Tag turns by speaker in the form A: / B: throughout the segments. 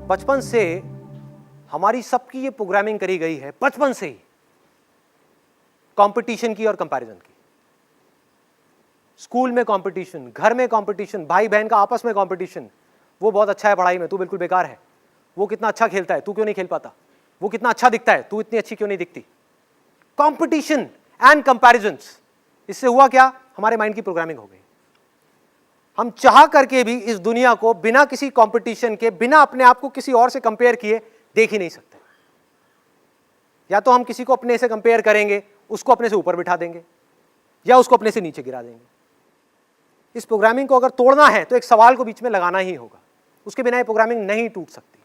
A: बचपन से हमारी सबकी ये प्रोग्रामिंग करी गई है, बचपन से ही, कंपटीशन की और कंपैरिजन की। स्कूल में कंपटीशन, घर में कंपटीशन, भाई बहन का आपस में कंपटीशन। वो बहुत अच्छा है पढ़ाई में, तू बिल्कुल बेकार है। वो कितना अच्छा खेलता है, तू क्यों नहीं खेल पाता। वो कितना अच्छा दिखता है, तू इतनी अच्छी क्यों नहीं दिखती। कंपटीशन एंड कंपैरिजंस, इससे हुआ क्या, हमारे माइंड की प्रोग्रामिंग हो गई। हम चाह करके भी इस दुनिया को बिना किसी कंपटीशन के, बिना अपने आप को किसी और से कंपेयर किए देख ही नहीं सकते। या तो हम किसी को अपने से कंपेयर करेंगे, उसको अपने से ऊपर बिठा देंगे, या उसको अपने से नीचे गिरा देंगे। इस प्रोग्रामिंग को अगर तोड़ना है तो एक सवाल को बीच में लगाना ही होगा, उसके बिना ये प्रोग्रामिंग नहीं टूट सकती।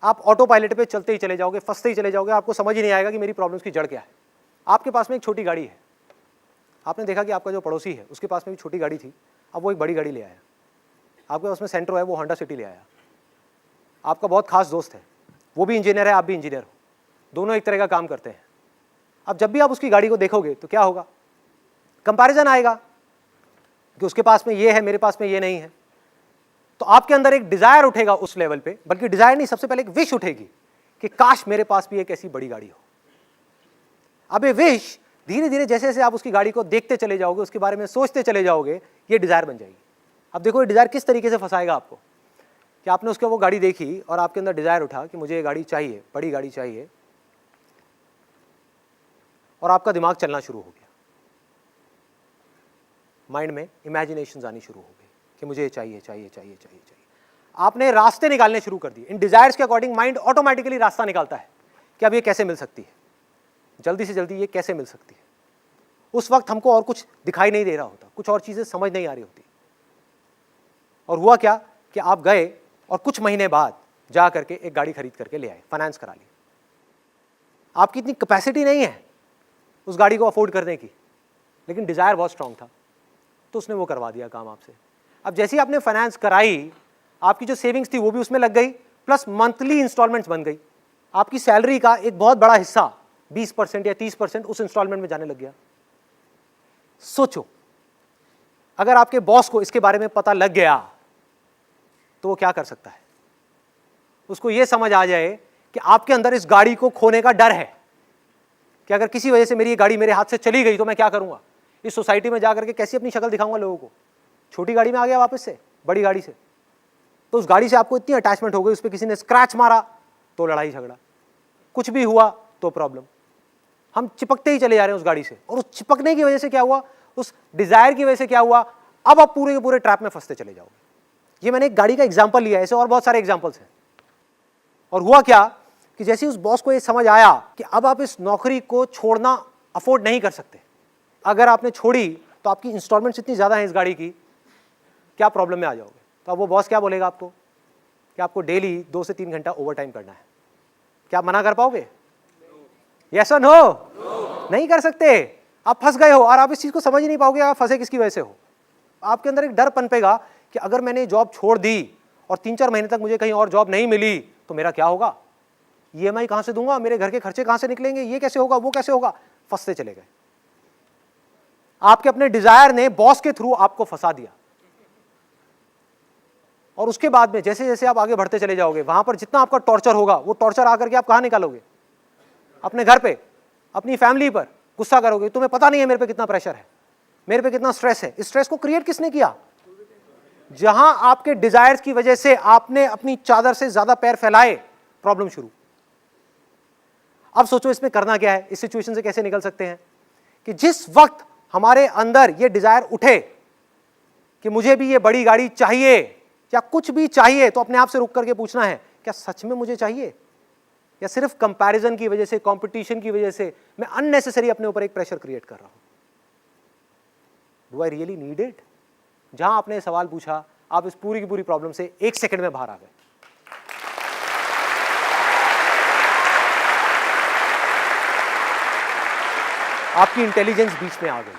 A: आप ऑटो पायलट पे चलते ही चले जाओगे, फंसते ही चले जाओगे, आपको समझ ही नहीं आएगा कि मेरी प्रॉब्लम्स की जड़ क्या है। आपके पास में एक छोटी गाड़ी है, आपने देखा कि आपका जो पड़ोसी है उसके पास में भी छोटी गाड़ी थी, अब वो एक बड़ी गाड़ी ले आया। आपके पास में सेंट्रो है, वो होंडा सिटी ले आया। आपका बहुत खास दोस्त है, वो भी इंजीनियर है, आप भी इंजीनियर हो, दोनों एक तरह का काम करते हैं। अब जब भी आप उसकी गाड़ी को देखोगे तो क्या होगा, कंपैरिजन आएगा कि उसके पास में ये है, मेरे पास में ये नहीं है। तो आपके अंदर एक डिजायर उठेगा उस लेवल पे, बल्कि डिजायर नहीं, सबसे पहले एक विश उठेगी कि काश मेरे पास भी एक ऐसी बड़ी गाड़ी हो। अब ये विश धीरे धीरे जैसे जैसे आप उसकी गाड़ी को देखते चले जाओगे, उसके बारे में सोचते चले जाओगे, ये डिजायर बन जाएगी। अब देखो ये डिजायर किस तरीके से फंसाएगा आपको, कि आपने उसके वो गाड़ी देखी और आपके अंदर डिजायर उठा कि मुझे ये गाड़ी चाहिए, बड़ी गाड़ी चाहिए, और आपका दिमाग चलना शुरू हो गया, माइंड में इमेजिनेशंस आनी शुरू हो गई कि मुझे चाहिए चाहिए चाहिए चाहिए चाहिए। आपने रास्ते निकालने शुरू कर दिए। इन डिजायर्स के अकॉर्डिंग माइंड ऑटोमेटिकली रास्ता निकालता है कि अब ये कैसे मिल सकती है, जल्दी से जल्दी ये कैसे मिल सकती है। उस वक्त हमको और कुछ दिखाई नहीं दे रहा होता, कुछ और चीजें समझ नहीं आ रही होती। और हुआ क्या कि आप गए और कुछ महीने बाद जा करके एक गाड़ी खरीद करके ले आए, फाइनेंस करा ली। आपकी इतनी कैपेसिटी नहीं है उस गाड़ी को अफोर्ड करने की, लेकिन डिजायर बहुत स्ट्रांग था, तो उसने वो करवा दिया काम आपसे। अब जैसे ही आपने फाइनेंस कराई, आपकी जो सेविंग्स थी वो भी उसमें लग गई, प्लस मंथली इंस्टॉलमेंट्स बन गई। आपकी सैलरी का एक बहुत बड़ा हिस्सा 20% या 30% उस इंस्टॉलमेंट में जाने लग गया। सोचो, अगर आपके बॉस को इसके बारे में पता लग गया तो वो क्या कर सकता है। उसको ये समझ आ जाए कि आपके अंदर इस गाड़ी को खोने का डर है कि अगर किसी वजह से मेरी ये गाड़ी मेरे हाथ से चली गई तो मैं क्या करूंगा, इस सोसाइटी में जाकर के कैसी अपनी शक्ल दिखाऊंगा लोगों को। छोटी गाड़ी में आ गया वापस से बड़ी गाड़ी से, तो उस गाड़ी से आपको इतनी अटैचमेंट हो गई, उस पर किसी ने स्क्रैच मारा तो लड़ाई झगड़ा, कुछ भी हुआ तो प्रॉब्लम। हम चिपकते ही चले जा रहे हैं उस गाड़ी से, और उस चिपकने की वजह से क्या हुआ, उस डिजायर की वजह से क्या हुआ, अब आप पूरे के पूरे ट्रैप में फंसते चले जाओगे। ये मैंने एक गाड़ी का एग्जांपल लिया है, ऐसे और बहुत सारे एग्जांपल्स हैं। और हुआ क्या कि जैसे उस बॉस को ये समझ आया कि अब आप इस नौकरी को छोड़ना अफोर्ड नहीं कर सकते, अगर आपने छोड़ी तो आपकी इंस्टॉलमेंट्स इतनी ज्यादा है इस गाड़ी की, क्या प्रॉब्लम में आ जाओगे। तो अब वो बॉस क्या बोलेगा आपको कि आपको डेली 2 से 3 घंटा ओवर टाइम करना है। क्या आप मना कर पाओगे? यस और नो? नहीं कर सकते। आप फंस गए हो और आप इस चीज को समझ ही नहीं पाओगे आप फंसे किसकी वजह से हो। आपके अंदर एक डर पनपेगा कि अगर मैंने जॉब छोड़ दी और 3-4 महीने तक मुझे कहीं और जॉब नहीं मिली तो मेरा क्या होगा, ईएमआई कहां से दूंगा, मेरे घर के खर्चे कहां से निकलेंगे, ये कैसे होगा, वो कैसे होगा। फंसते चले गए। आपके अपने डिजायर ने बॉस के थ्रू आपको फंसा दिया। और उसके बाद में जैसे जैसे आप आगे बढ़ते चले जाओगे, वहां पर जितना आपका टॉर्चर होगा, वो टॉर्चर आकर के आप कहां निकालोगे, अपने घर पे, अपनी फैमिली पर गुस्सा करोगे। तुम्हें पता नहीं है मेरे पे कितना प्रेशर है, मेरे पे कितना स्ट्रेस है। इस स्ट्रेस को क्रिएट किसने किया? जहां आपके डिजायर्स की वजह से आपने अपनी चादर से ज्यादा पैर फैलाए, प्रॉब्लम शुरू। अब सोचो इसमें करना क्या है, इस सिचुएशन से कैसे निकल सकते हैं। कि जिस वक्त हमारे अंदर ये डिजायर उठे कि मुझे भी ये बड़ी गाड़ी चाहिए या कुछ भी चाहिए, तो अपने आप से रुक करके पूछना है, क्या सच में मुझे चाहिए, या सिर्फ कंपैरिजन की वजह से, कंपटीशन की वजह से मैं अननेसेसरी अपने ऊपर एक प्रेशर क्रिएट कर रहा हूं। Do I really need it? जहां आपने सवाल पूछा, आप इस पूरी की पूरी प्रॉब्लम से 1 सेकंड में बाहर आ गए। आपकी इंटेलिजेंस बीच में आ गई,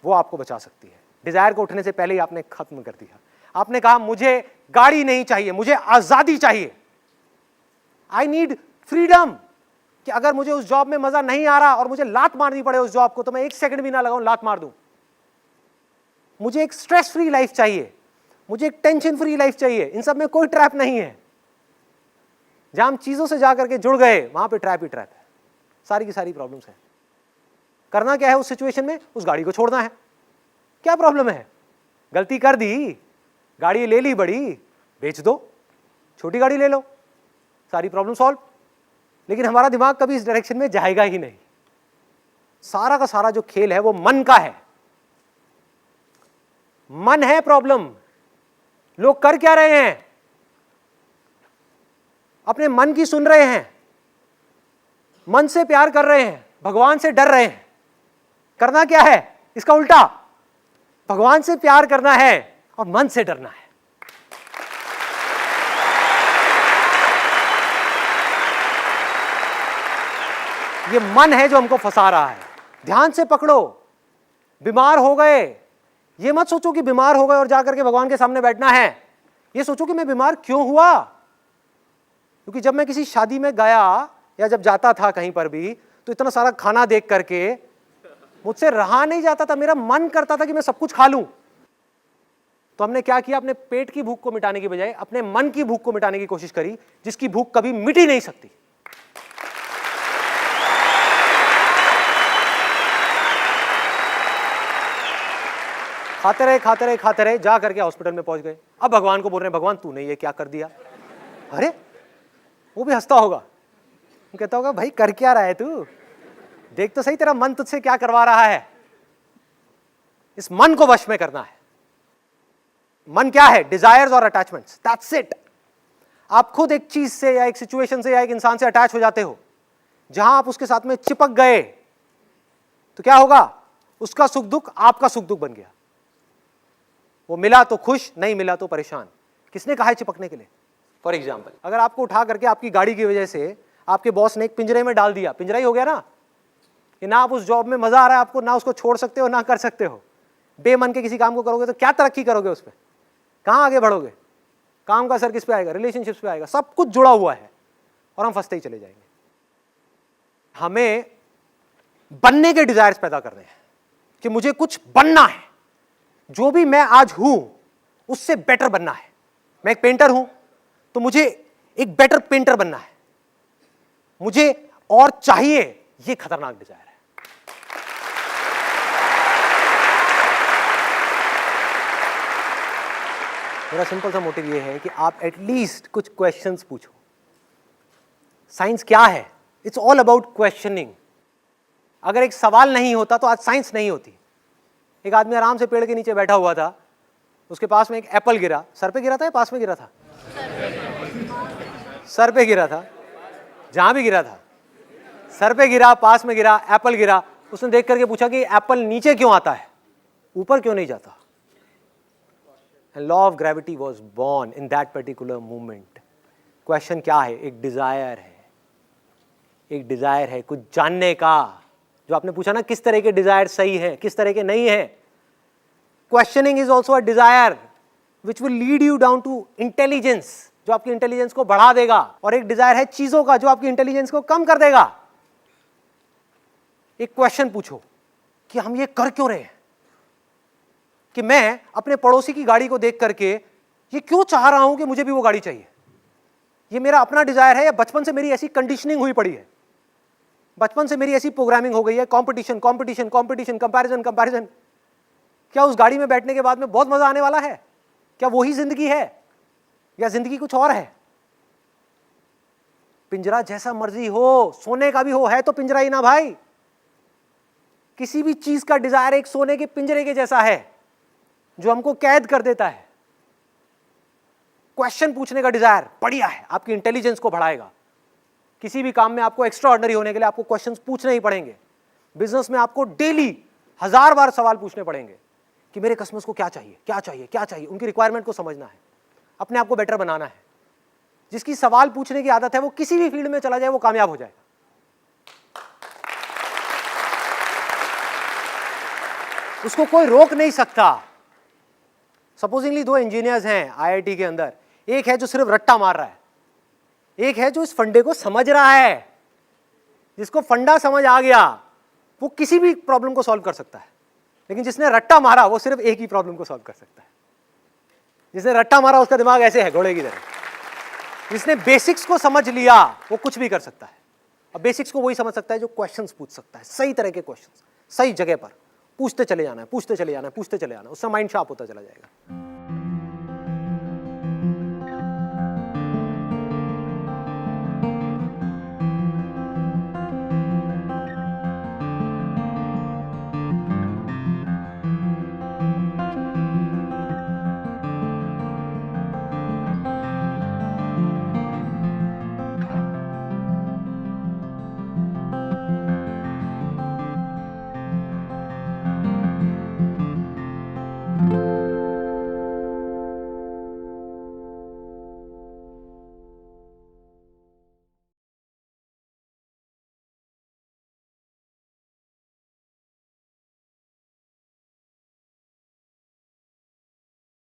A: वो आपको बचा सकती है। डिजायर को उठने से पहले ही आपने खत्म कर दिया। आपने कहा मुझे गाड़ी नहीं चाहिए, मुझे आजादी चाहिए, आई नीड फ्रीडम। कि अगर मुझे उस जॉब में मजा नहीं आ रहा और मुझे लात मारनी पड़े उस जॉब को, तो मैं 1 सेकंड भी ना लगाऊं, लात मार दूं। मुझे एक स्ट्रेस फ्री लाइफ चाहिए, मुझे एक टेंशन फ्री लाइफ चाहिए, इन सब में कोई ट्रैप नहीं है। जहां हम चीजों से जाकर के जुड़ गए वहां पे ट्रैप ही ट्रैप है, सारी की सारी प्रॉब्लम्स है। करना क्या है उस सिचुएशन में? उस गाड़ी को छोड़ना है। क्या प्रॉब्लम है? गलती कर दी, गाड़ी ले ली बड़ी, बेच दो, छोटी गाड़ी ले लो, सारी प्रॉब्लम सॉल्व। लेकिन हमारा दिमाग कभी इस डायरेक्शन में जाएगा ही नहीं। सारा का सारा जो खेल है वो मन का है। मन है प्रॉब्लम। लोग कर क्या रहे हैं? अपने मन की सुन रहे हैं, मन से प्यार कर रहे हैं, भगवान से डर रहे हैं। करना क्या है? इसका उल्टा, भगवान से प्यार करना है और मन से डरना है। ये मन है जो हमको फंसा रहा है। ध्यान से पकड़ो। बीमार हो गए, ये मत सोचो कि बीमार हो गए और जाकर के भगवान के सामने बैठना है। ये सोचो कि मैं बीमार क्यों हुआ। क्योंकि जब मैं किसी शादी में गया या जब जाता था कहीं पर भी, तो इतना सारा खाना देख करके मुझसे रहा नहीं जाता था। मेरा मन करता था कि मैं सब कुछ खा लूं। तो हमने क्या किया? अपने पेट की भूख को मिटाने की बजाय अपने मन की भूख को मिटाने की कोशिश करी, जिसकी भूख कभी मिट ही नहीं सकती। खाते रहे खाते रहे खाते रहे, जा करके हॉस्पिटल में पहुंच गए। अब भगवान को बोल रहे हैं, भगवान तूने ये क्या कर दिया? अरे वो भी हंसता होगा, वो कहता होगा भाई कर क्या रहा है तू, देख तो सही तेरा मन तुझसे क्या करवा रहा है। इस मन को वश में करना है। मन क्या है? डिजायर्स और अटैचमेंट्स, दैट्स इट। आप खुद एक चीज से या एक सिचुएशन से या एक इंसान से अटैच हो जाते हो, जहां आप उसके साथ में चिपक गए तो क्या होगा? उसका सुख दुख आपका सुख दुख बन गया। वो मिला तो खुश, नहीं मिला तो परेशान। किसने कहा है चिपकने के लिए? फॉर एग्जाम्पल, अगर आपको उठा करके आपकी गाड़ी की वजह से आपके बॉस ने एक पिंजरे में डाल दिया, पिंजरा ही हो गया ना, कि ना आप उस जॉब में मजा आ रहा है आपको, ना उसको छोड़ सकते हो ना कर सकते हो। बेमन के किसी काम को करोगे तो क्या तरक्की करोगे उस पर? कहां आगे बढ़ोगे? काम का असर किस पे आएगा? रिलेशनशिप्स पे आएगा। सब कुछ जुड़ा हुआ है और हम फंसते ही चले जाएंगे। हमें बनने के डिजायर्स पैदा करने हैं कि मुझे कुछ बनना है, जो भी मैं आज हूं उससे बेटर बनना है। मैं एक पेंटर हूं तो मुझे एक बेटर पेंटर बनना है, मुझे और चाहिए। ये खतरनाक डिजायर है। मेरा सिंपल सा मोटिव ये है कि आप एटलीस्ट कुछ क्वेश्चंस पूछो। साइंस क्या है? It's all about questioning. अगर एक सवाल नहीं होता तो आज साइंस नहीं होती। एक आदमी आराम से पेड़ के नीचे बैठा हुआ था, उसके पास में एक एप्पल गिरा। सर पे गिरा था या पास में गिरा था? सर पे गिरा था। जहां भी गिरा था, सर पे गिरा, पास में गिरा, एप्पल गिरा। उसने देख करके पूछा कि एप्पल नीचे क्यों आता है, ऊपर क्यों नहीं जाता? Law of gravity was born in that particular moment. Question क्या है? एक डिजायर है। एक डिजायर है कुछ जानने का। जो आपने पूछा ना, किस तरह के डिजायर सही है, किस तरह के नहीं है। Questioning is also a desire which will lead you down to intelligence, जो आपकी इंटेलिजेंस को बढ़ा देगा। और एक डिजायर है चीजों का, जो आपकी इंटेलिजेंस को कम कर देगा। एक क्वेश्चन पूछो कि हम ये कर क्यों रहे हैं, कि मैं अपने पड़ोसी की गाड़ी को देख करके ये क्यों चाह रहा हूं कि मुझे भी वो गाड़ी चाहिए। ये मेरा अपना डिजायर है या बचपन से मेरी ऐसी कंडीशनिंग हुई पड़ी है, बचपन से मेरी ऐसी प्रोग्रामिंग हो गई है, competition competition competition, comparison comparison. क्या उस गाड़ी में बैठने के बाद में बहुत मजा आने वाला है? क्या वही जिंदगी है या जिंदगी कुछ और है? पिंजरा जैसा मर्जी हो, सोने का भी हो, है तो पिंजरा ही ना भाई। किसी भी चीज का डिजायर एक सोने के पिंजरे के जैसा है जो हमको कैद कर देता है। क्वेश्चन पूछने का डिजायर बढ़िया है, आपकी इंटेलिजेंस को बढ़ाएगा। किसी भी काम में आपको एक्स्ट्रा ऑर्डिनरी होने के लिए आपको क्वेश्चंस पूछने ही पड़ेंगे। बिजनेस में आपको डेली 1000 बार सवाल पूछने पड़ेंगे कि मेरे कस्टमर्स को क्या चाहिए, क्या चाहिए, क्या चाहिए। उनकी रिक्वायरमेंट को समझना है, अपने आप को बेटर बनाना है। जिसकी सवाल पूछने की आदत है वो किसी भी फील्ड में चला जाए वो कामयाब हो जाएगा। उसको कोई रोक नहीं सकता। सपोजिंगली 2 इंजीनियर्स हैं आईआईटी के अंदर, एक है जो सिर्फ रट्टा मार रहा है, एक है जो इस फंडे को समझ रहा है। जिसको फंडा समझ आ गया वो किसी भी प्रॉब्लम को सॉल्व कर सकता है, लेकिन जिसने रट्टा मारा वो सिर्फ एक ही प्रॉब्लम को सॉल्व कर सकता है। जिसने रट्टा मारा उसका दिमाग ऐसे है घोड़े की तरह, जिसने बेसिक्स को समझ लिया वो कुछ भी कर सकता है। अब बेसिक्स को वही समझ सकता है जो क्वेश्चंस पूछ सकता है, सही तरह के क्वेश्चंस, सही जगह पर पूछते चले जाना है, पूछते चले जाना है, पूछते चले जाना है, उससे माइंड शार्प होता चला जाएगा।